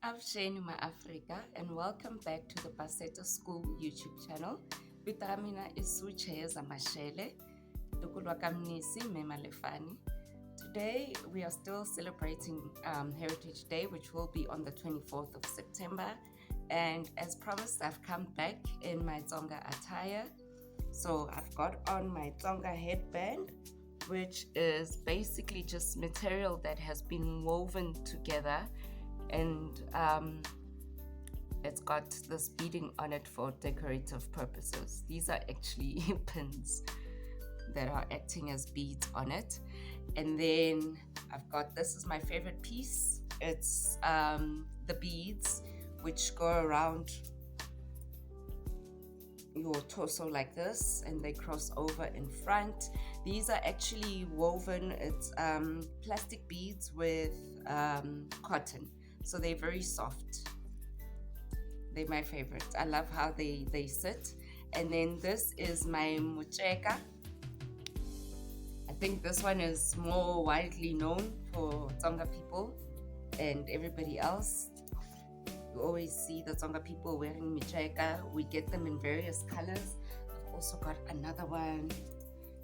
Avuxeni ma-Afrika and welcome back to the Paseta School YouTube channel. Vita ra mina is Sucheza Mashele, Tukulwa Kamnisi Memalefani. Today we are still celebrating Heritage Day, which will be on the 24th of September. And as promised, I've come back in my Tsonga attire. So I've got on my Tsonga headband, which is basically just material that has been woven together, and it's got this beading on it for decorative purposes. These are actually pins that are acting as beads on it. And then I've got, this is my favorite piece. It's the beads which go around your torso like this, and they cross over in front. These are actually woven. It's plastic beads with cotton, so they're very soft. They're my favorite. I love how they sit. And then this is my mucheka. I think this one is more widely known for Tsonga people and everybody else. You always see the Tsonga people wearing micheka. We get them in various colors. I've also got another one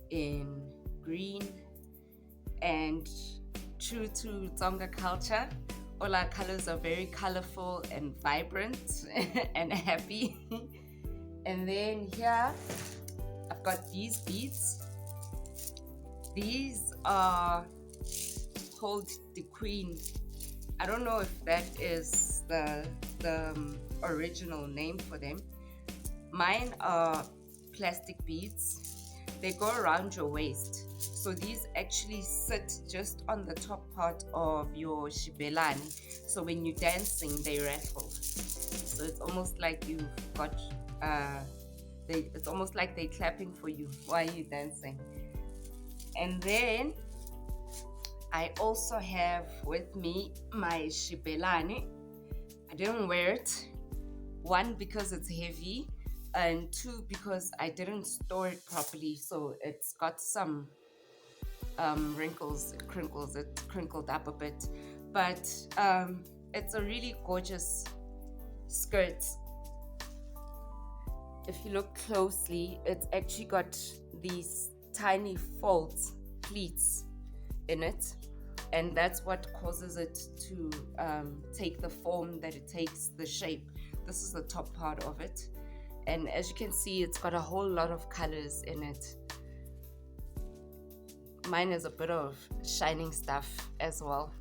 in green. And true to Tsonga culture, all our colors are very colorful and vibrant and happy. And then here, I've got these beads. These are called the Queen. I don't know if that is the original name for them. Mine are plastic beads. They go around your waist. So these actually sit just on the top part of your shibelani. So when you're dancing, they rattle. So it's almost like you've got, it's almost like they're clapping for you while you're dancing. And then I also have with me my shibelani. I didn't wear it. One, because it's heavy, and two, because I didn't store it properly. So it's got some wrinkles, crinkles, it's crinkled up a bit. But it's a really gorgeous skirt. If you look closely, it's actually got these tiny folds, pleats in it, and that's what causes it to take the form that it takes, the shape. This is the top part of it, and as you can see, it's got a whole lot of colors in it. Mine is a bit of shining stuff as well,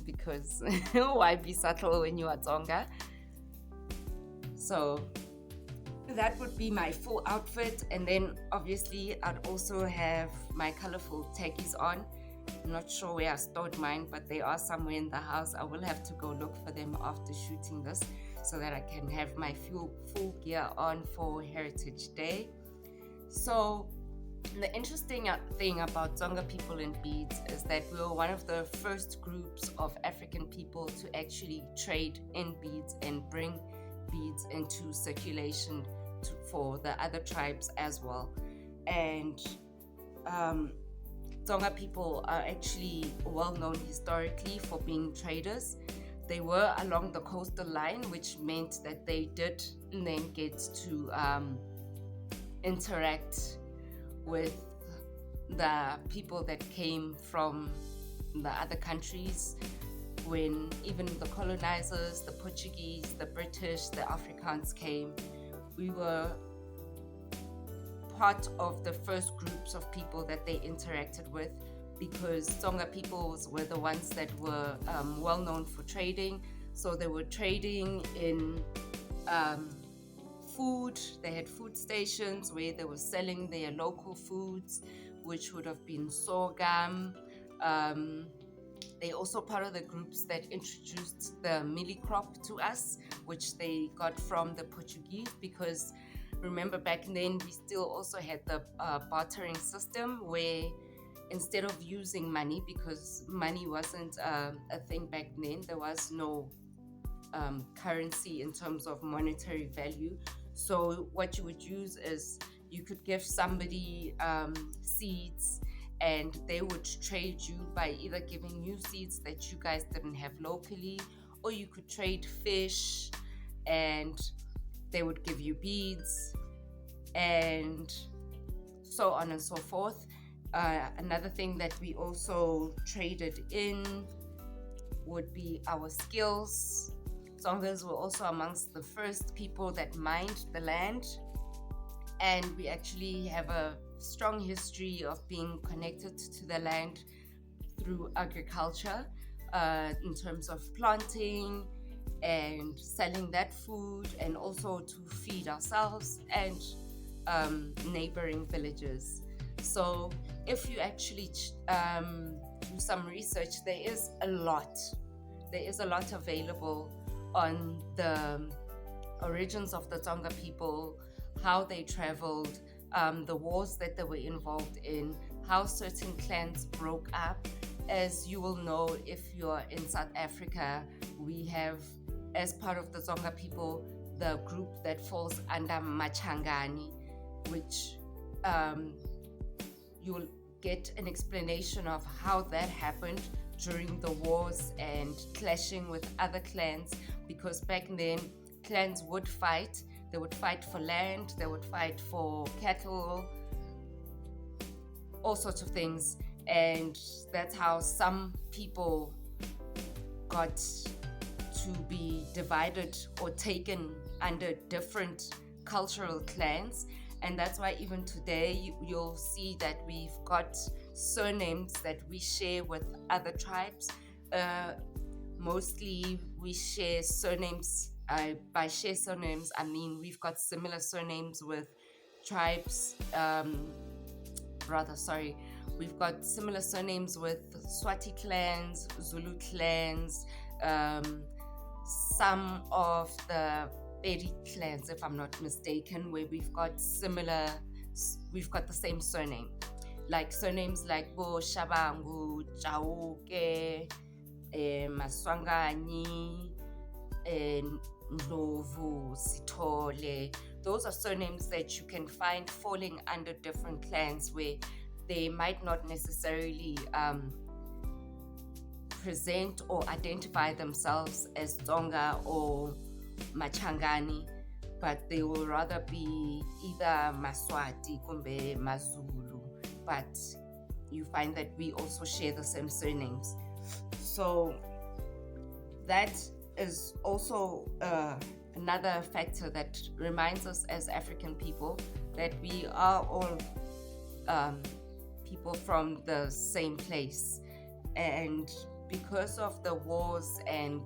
because why be subtle when you are Tsonga? So that would be my full outfit. And then obviously I'd also have my colorful taggies on. I'm not sure where I stored mine, but they are somewhere in the house. I will have to go look for them after shooting this so that I can have my full gear on for Heritage Day. So the interesting thing about Tsonga people in beads is that we were one of the first groups of African people to actually trade in beads and bring beads into circulation for the other tribes as well. And Tsonga people are actually well known historically for being traders. They were along the coastal line, which meant that they did then get to interact with the people that came from the other countries. When even the colonizers, the Portuguese, the British, the Afrikaans came, we were part of the first groups of people that they interacted with, because Tsonga peoples were the ones that were well known for trading. So they were trading in food. They had food stations where they were selling their local foods, which would have been sorghum. They also part of the groups that introduced the milli crop to us, which they got from the Portuguese, because remember back then we still also had the bartering system, where instead of using money, because money wasn't a thing back then, there was no currency in terms of monetary value. So what you would use is you could give somebody seeds, and they would trade you by either giving you seeds that you guys didn't have locally, or you could trade fish, and they would give you beads, and so on and so forth. Another thing that we also traded in would be our skills. Tsongas were also amongst the first people that mined the land, and we actually have a strong history of being connected to the land through agriculture, in terms of planting and selling that food, and also to feed ourselves and neighboring villages. So if you actually do some research, there is a lot. There is a lot available on the origins of the Tsonga people, how they traveled, the wars that they were involved in, how certain clans broke up. As you will know, if you're in South Africa, we have, as part of the Tsonga people, the group that falls under Machangani, which you'll get an explanation of how that happened during the wars and clashing with other clans, because back then clans would fight. They would fight for land, they would fight for cattle, all sorts of things. And that's how some people got to be divided or taken under different cultural clans. And that's why even today you'll see that we've got surnames that we share with other tribes. Mostly we share surnames. By share surnames, I mean we've got similar surnames with tribes. We've got similar surnames with Swati clans, Zulu clans, some of the Pedi clans, if I'm not mistaken, where we've got the same surname. Like surnames like Bo Shabangu, Chauke, Maswangani, Ndlovu, Sithole. Those are surnames that you can find falling under different clans, where they might not necessarily present or identify themselves as Tsonga or Machangani, but they will rather be either Maswati kumbe Mazulu, but you find that we also share the same surnames. So that is also another factor that reminds us as African people that we are all people from the same place. And because of the wars and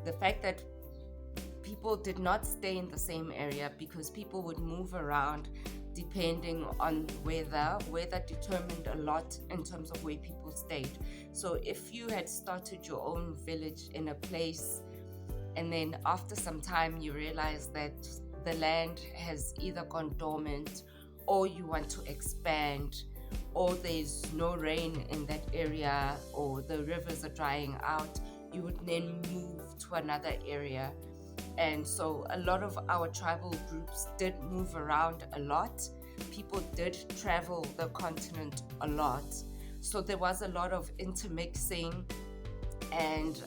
the fact that people did not stay in the same area, because people would move around depending on weather determined a lot in terms of where people stayed. So if you had started your own village in a place, and then after some time you realize that the land has either gone dormant, or you want to expand, or there's no rain in that area, or the rivers are drying out, you would then move to another area. And so a lot of our tribal groups did move around a lot. People did travel the continent a lot. So there was a lot of intermixing and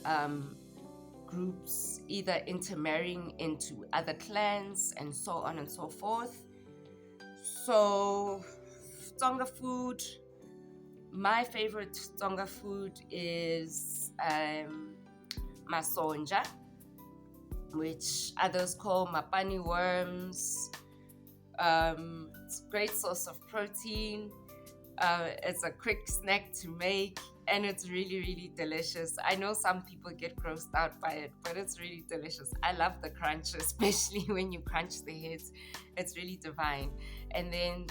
groups either intermarrying into other clans and so on and so forth. So Tsonga food, my favorite Tsonga food is masonja, which others call mapani worms. It's a great source of protein. It's a quick snack to make, and it's really, really delicious. I know some people get grossed out by it, but it's really delicious. I love the crunch, especially when you crunch the heads. It's really divine. And then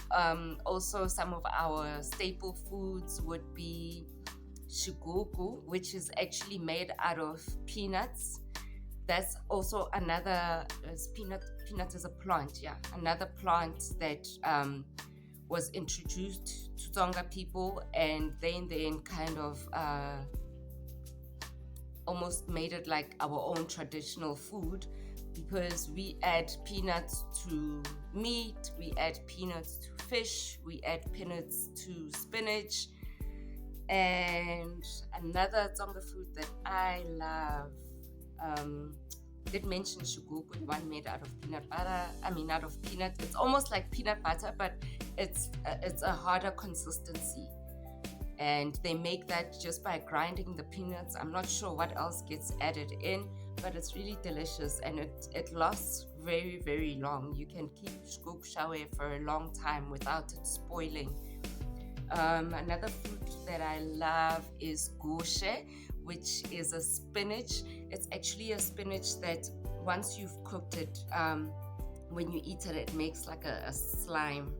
also some of our staple foods would be shigugu, which is actually made out of peanuts. That's also another peanut is a plant, another plant that was introduced to Tsonga people, and then kind of almost made it like our own traditional food, because we add peanuts to meat, we add peanuts to fish, we add peanuts to spinach. And another Tsonga food that I love did mention shuguku, the one made out of peanut butter. I mean, out of peanut. It's almost like peanut butter, but it's a harder consistency. And they make that just by grinding the peanuts. I'm not sure what else gets added in, but it's really delicious, and it lasts very, very long. You can keep shuguk shawe for a long time without it spoiling. Another fruit that I love is goshe, which is a spinach. It's actually a spinach that once you've cooked it, when you eat it, it makes like a slime.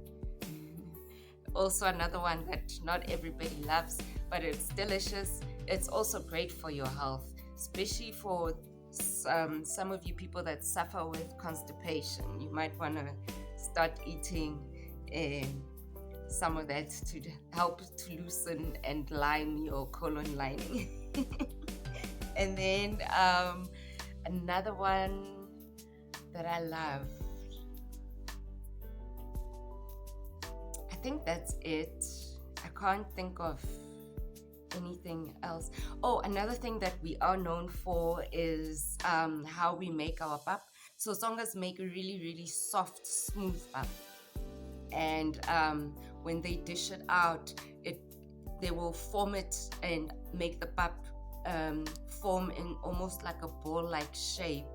Also another one that not everybody loves, but it's delicious. It's also great for your health, especially for some of you people that suffer with constipation. You might want to start eating some of that to help to loosen and line your colon lining. And then another one that I love, I think that's it. I can't think of anything else. Oh, another thing that we are known for is how we make our pap. So Tsongas make a really, really soft, smooth pap. And when they dish it out, they will form it and make the pap form in almost like a ball-like shape.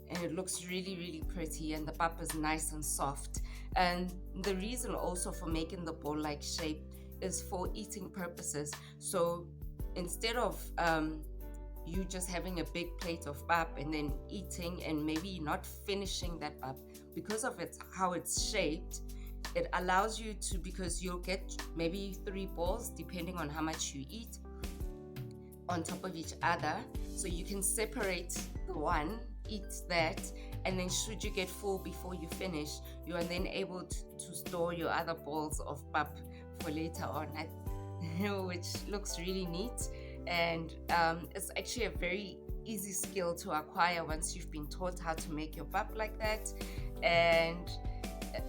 And it looks really, really pretty, and the pap is nice and soft. And the reason also for making the ball-like shape is for eating purposes. So instead of you just having a big plate of pap and then eating and maybe not finishing that pap, because of how it's shaped, it allows you to, because you'll get maybe 3 balls depending on how much you eat on top of each other. So you can separate the one, eat that, and then should you get full before you finish, you are then able to store your other balls of pap for later on, which looks really neat. And it's actually a very easy skill to acquire once you've been taught how to make your pap like that. And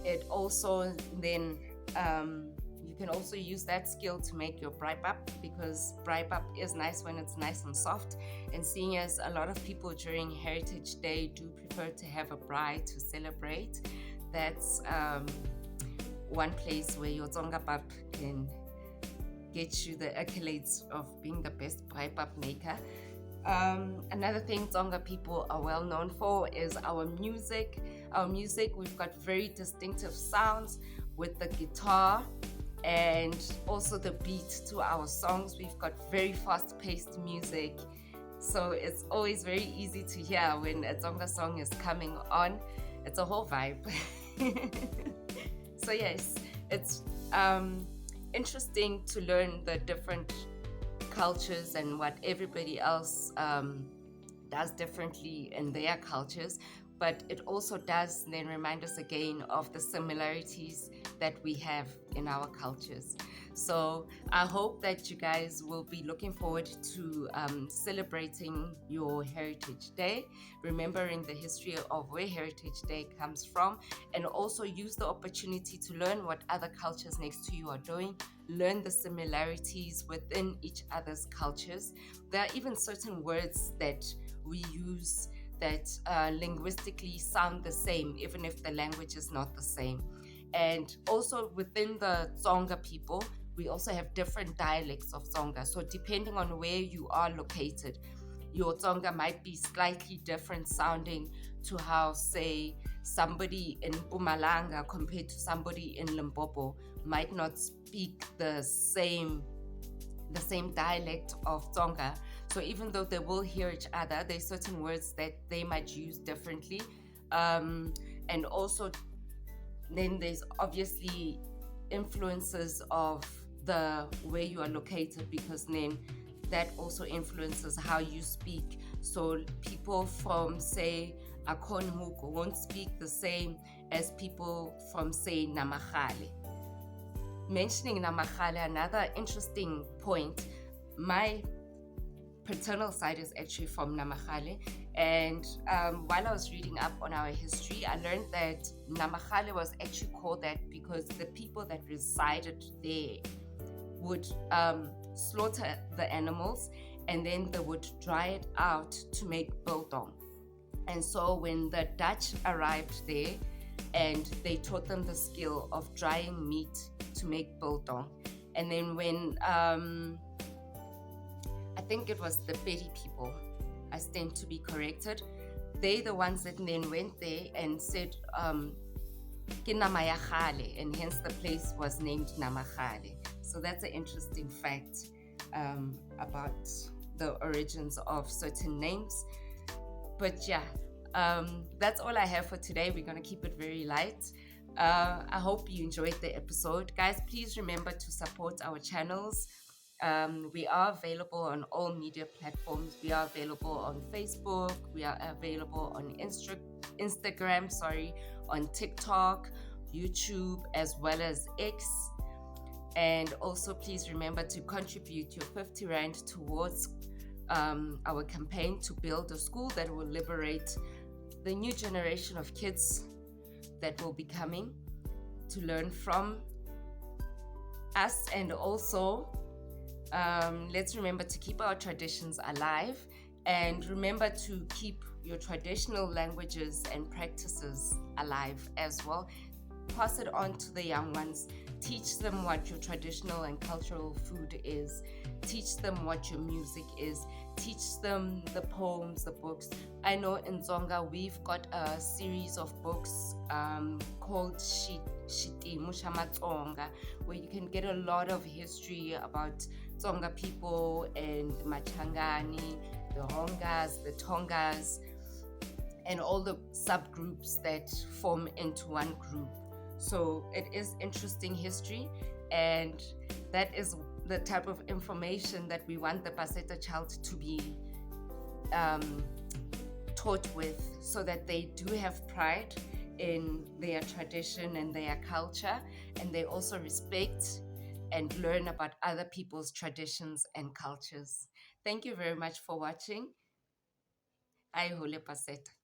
it also then you can also use that skill to make your braai pap, because braai pap is nice when it's nice and soft. And seeing as a lot of people during Heritage Day do prefer to have a braai to celebrate, that's one place where your Tsonga pap can get you the accolades of being the best braai pap maker. Another thing Tsonga people are well known for is our music. Our music, we've got very distinctive sounds with the guitar and also the beat to our songs. We've got very fast-paced music, so it's always very easy to hear when a Tsonga song is coming on. It's a whole vibe. So yes, it's interesting to learn the different cultures and what everybody else does differently in their cultures, but it also does then remind us again of the similarities that we have in our cultures. So I hope that you guys will be looking forward to celebrating your Heritage Day, remembering the history of where Heritage Day comes from, and also use the opportunity to learn what other cultures next to you are doing, learn the similarities within each other's cultures. There are even certain words that we use that linguistically sound the same, even if the language is not the same. And also within the Tsonga people, we also have different dialects of Tsonga. So depending on where you are located, your Tsonga might be slightly different sounding to how, say, somebody in Mpumalanga compared to somebody in Limpopo might not speak the same dialect of Tsonga. So even though they will hear each other, there's certain words that they might use differently. And also then there's obviously influences of the where you are located, because then that also influences how you speak. So people from, say, Akonmuko won't speak the same as people from, say, Namahale. Mentioning Namahale, another interesting point, my paternal side is actually from Namahale, and while I was reading up on our history, I learned that Namahale was actually called that because the people that resided there would slaughter the animals and then they would dry it out to make biltong. And so when the Dutch arrived there and they taught them the skill of drying meat to make biltong. And then when I think it was the Betty people, I stand to be corrected, they the ones that then went there and said, "Ke nama ya kgale," and hence the place was named Namagale. So that's an interesting fact about the origins of certain names. But yeah, that's all I have for today. We're going to keep it very light. I hope you enjoyed the episode. Guys, please remember to support our channels. We are available on all media platforms. We are available on Facebook. We are available on Instagram, on TikTok, YouTube, as well as X. And also, please remember to contribute your 50 Rand towards our campaign to build a school that will liberate the new generation of kids that will be coming to learn from us. And also, let's remember to keep our traditions alive, and remember to keep your traditional languages and practices alive as well. Pass it on to the young ones. Teach them what your traditional and cultural food is. Teach them what your music is. Teach them the poems, the books. I know in Tsonga we've got a series of books called Shitimu Shamatsonga, where you can get a lot of history about Tsonga people and Machangani, the Hongas, the Tongas, and all the subgroups that form into one group. So it is interesting history, and that is the type of information that we want the Paseta child to be taught with, so that they do have pride in their tradition and their culture, and they also respect and learn about other people's traditions and cultures. Thank you very much for watching. Ai hole Paseta.